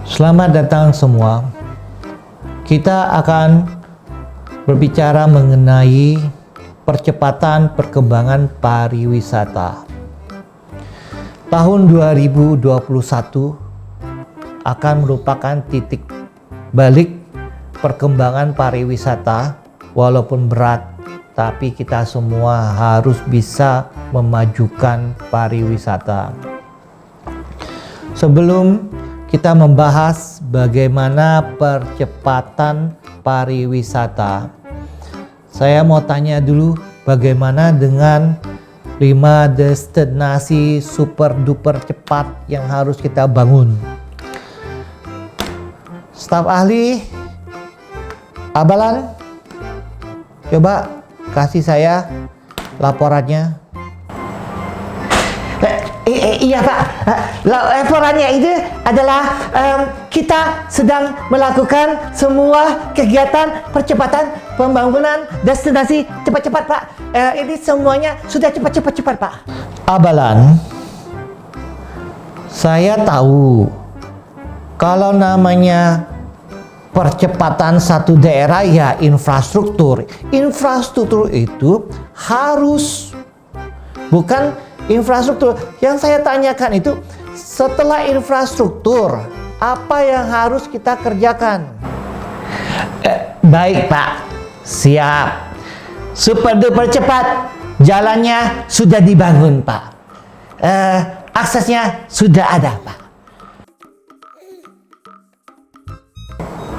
Selamat datang semua. Kita akan berbicara mengenai percepatan perkembangan pariwisata. Tahun 2021 akan merupakan titik balik perkembangan pariwisata. Walaupun berat, tapi kita semua harus bisa memajukan pariwisata. Sebelum kita membahas bagaimana percepatan pariwisata, saya mau tanya dulu bagaimana dengan 5 destinasi super duper cepat yang harus kita bangun. Staf ahli Abalan, coba kasih saya laporannya. Iya Pak, laporannya itu adalah kita sedang melakukan semua kegiatan percepatan pembangunan destinasi cepat-cepat Pak. Ini semuanya sudah cepat Pak. Abalan, saya tahu kalau namanya percepatan satu daerah ya infrastruktur. Infrastruktur itu harus, bukan infrastruktur. Yang saya tanyakan itu setelah infrastruktur, apa yang harus kita kerjakan? Baik Pak, siap. Super duper cepat, jalannya sudah dibangun Pak. Aksesnya sudah ada Pak.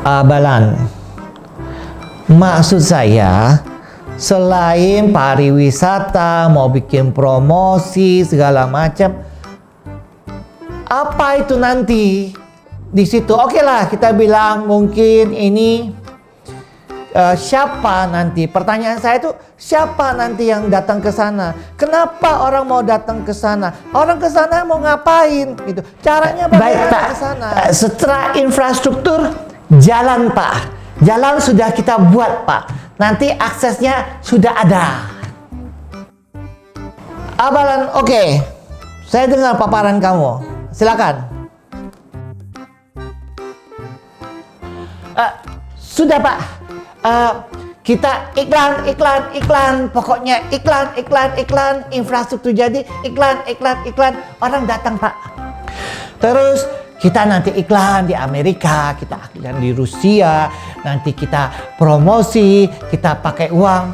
Abalan, maksud saya selain pariwisata, mau bikin promosi segala macam, apa itu nanti di situ? Oke lah, kita bilang mungkin ini siapa nanti? Pertanyaan saya itu siapa nanti yang datang ke sana? Kenapa orang mau datang ke sana? Orang ke sana mau ngapain? Gitu. Caranya bagaimana ke sana? Setelah infrastruktur, jalan Pak. Jalan sudah kita buat Pak. Nanti aksesnya sudah ada. Abalan, oke. Saya dengar paparan kamu. Silakan. Sudah Pak. Kita iklan. Pokoknya iklan. Infrastruktur jadi iklan. Orang datang Pak. Terus kita nanti iklan di Amerika, kita iklan di Rusia, nanti kita promosi, kita pakai uang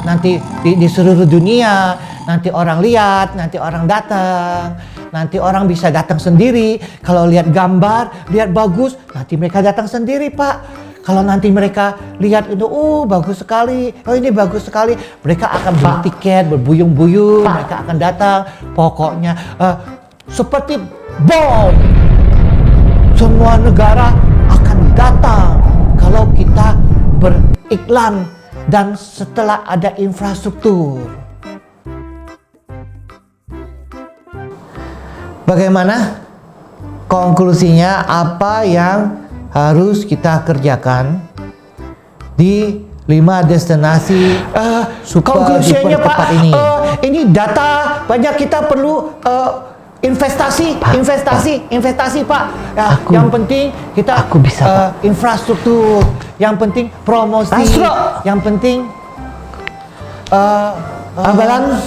nanti di seluruh dunia, nanti orang lihat, nanti orang datang, nanti orang bisa datang sendiri. Kalau lihat gambar, lihat bagus, nanti mereka datang sendiri Pak. Kalau nanti mereka lihat itu, bagus sekali, ini bagus sekali, mereka akan beli tiket, berbuyung-buyung, mereka akan datang. Pokoknya seperti bom. Semua negara akan datang kalau kita beriklan dan setelah ada infrastruktur. Bagaimana? Konklusinya apa yang harus kita kerjakan di 5 destinasi super konklusinya duper Pak, cepat ini? ini data banyak, kita perlu investasi Pak. Ya, yang penting kita bisa, Pak. infrastruktur, yang penting promosi, yang penting Abalan,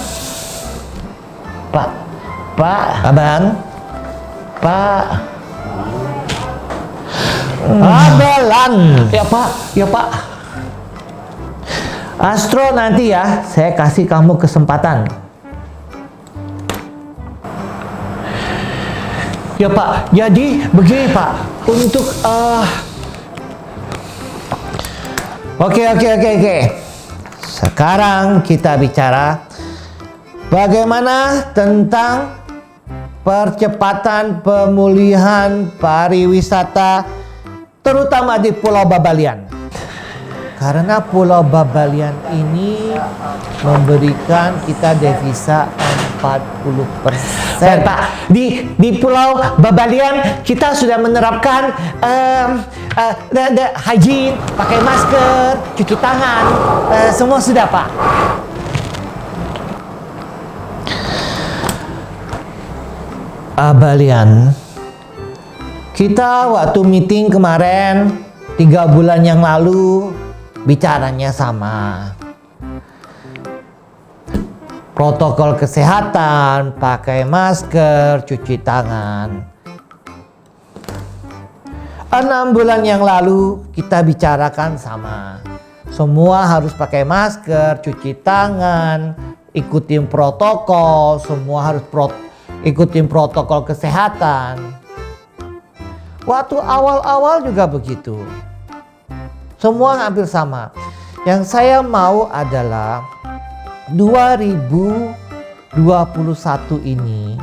Abalan, Abalan. Ya Pak. Astro, nanti ya, saya kasih kamu kesempatan. Ya Pak, jadi begini Pak, untuk Oke. Sekarang kita bicara bagaimana tentang percepatan pemulihan pariwisata, terutama di Pulau Babalian. Karena Pulau Babalian ini memberikan kita devisa 40%. Pak, di Pulau Babalian kita sudah menerapkan hygiene, pakai masker, cuci tangan, semua sudah Pak. Abalian, Kita waktu meeting kemarin 3 bulan yang lalu bicaranya sama. Protokol kesehatan, pakai masker, cuci tangan. 6 bulan yang lalu kita bicarakan sama. Semua harus pakai masker, cuci tangan, ikutin protokol, semua harus ikutin protokol kesehatan. Waktu awal-awal juga begitu. Semua hampir sama. Yang saya mau adalah 2021 ini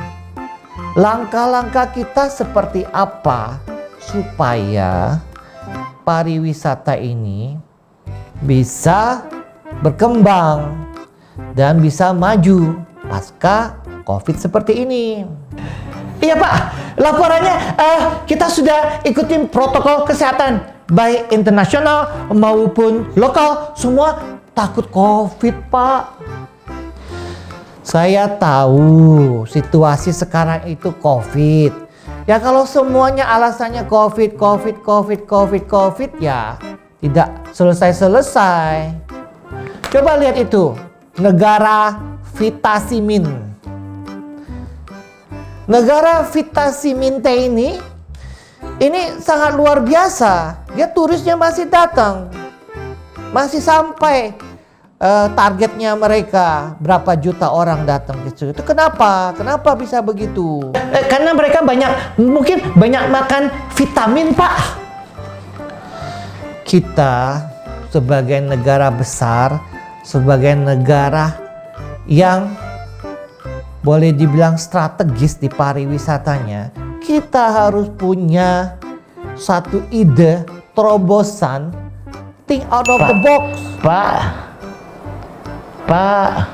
langkah-langkah kita seperti apa supaya pariwisata ini bisa berkembang dan bisa maju pasca COVID seperti ini. Iya Pak, laporannya kita sudah ikutin protokol kesehatan baik internasional maupun lokal, semua takut COVID Pak. Saya tahu situasi sekarang itu COVID. Ya kalau semuanya alasannya COVID ya tidak selesai-selesai. Coba lihat itu, negara Vitamin. Negara Vitamin ini sangat luar biasa. Dia turisnya masih datang. Masih sampai targetnya mereka berapa juta orang datang ke situ. Itu kenapa? Kenapa bisa begitu? Karena mereka mungkin banyak makan vitamin, Pak. Kita sebagai negara besar, sebagai negara yang boleh dibilang strategis di pariwisatanya, kita harus punya satu ide, terobosan, think out of the box. Pak,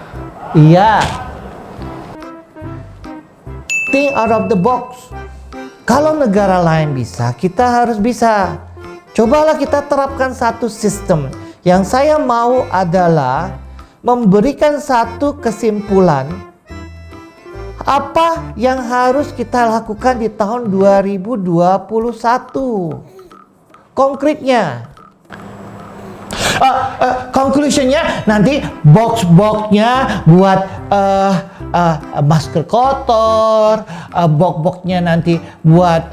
iya. Think out of the box. Kalau negara lain bisa, kita harus bisa. Cobalah kita terapkan satu sistem. Yang saya mau adalah memberikan satu kesimpulan apa yang harus kita lakukan di tahun 2021. Konkretnya. Conclusionnya nanti box-boxnya buat masker kotor, box-boxnya nanti buat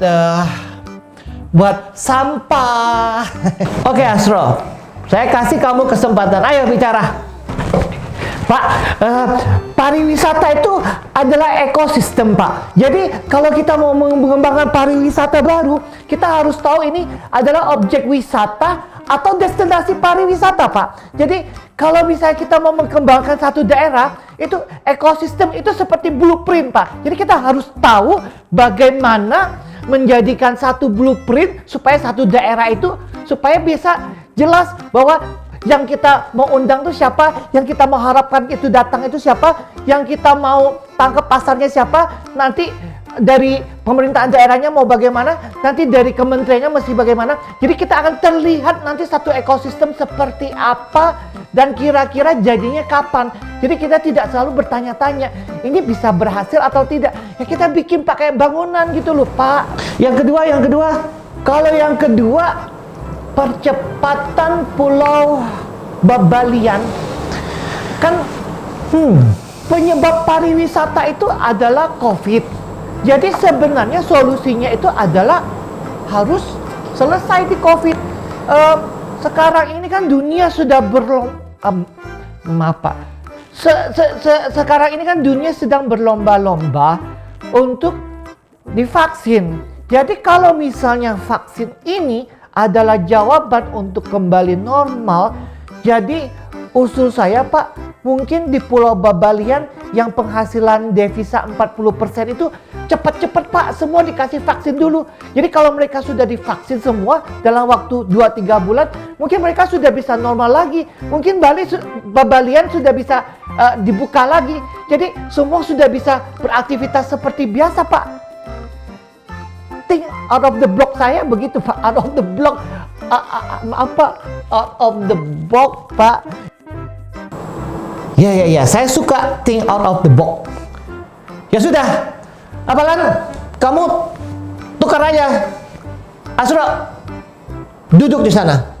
sampah. Oke Astro, saya kasih kamu kesempatan, ayo bicara. Pak, pariwisata itu adalah ekosistem Pak. Jadi kalau kita mau mengembangkan pariwisata baru, kita harus tahu ini adalah objek wisata atau destinasi pariwisata Pak. Jadi kalau misalnya kita mau mengembangkan satu daerah, itu ekosistem itu seperti blueprint Pak. Jadi kita harus tahu bagaimana menjadikan satu blueprint supaya satu daerah itu supaya bisa jelas bahwa yang kita mau undang itu siapa, yang kita mau harapkan itu datang itu siapa, yang kita mau tangkap pasarnya siapa, nanti dari pemerintahan daerahnya mau bagaimana, nanti dari kementeriannya mesti bagaimana. Jadi kita akan terlihat nanti satu ekosistem seperti apa dan kira-kira jadinya kapan. Jadi kita tidak selalu bertanya-tanya, ini bisa berhasil atau tidak. Ya kita bikin pakai bangunan gitu loh Pak. Yang kedua, kalau yang kedua, percepatan Pulau Babalian. Kan penyebab pariwisata itu adalah COVID. Jadi sebenarnya solusinya itu adalah harus selesai di COVID. Sekarang ini kan dunia sudah sekarang ini kan dunia sedang berlomba-lomba untuk divaksin. Jadi kalau misalnya vaksin ini adalah jawaban untuk kembali normal, jadi usul saya Pak, mungkin di Pulau Babalian yang penghasilan devisa 40% itu cepat-cepat Pak, semua dikasih vaksin dulu. Jadi kalau mereka sudah divaksin semua dalam waktu 2-3 bulan, mungkin mereka sudah bisa normal lagi. Mungkin Babalian sudah bisa dibuka lagi. Jadi semua sudah bisa beraktivitas seperti biasa Pak. Think out of the block saya begitu Pak, out of the block, out of the box Pak. Ya, saya suka think out of the box. Ya sudah, apalan kamu tukar aja Asro, duduk di sana.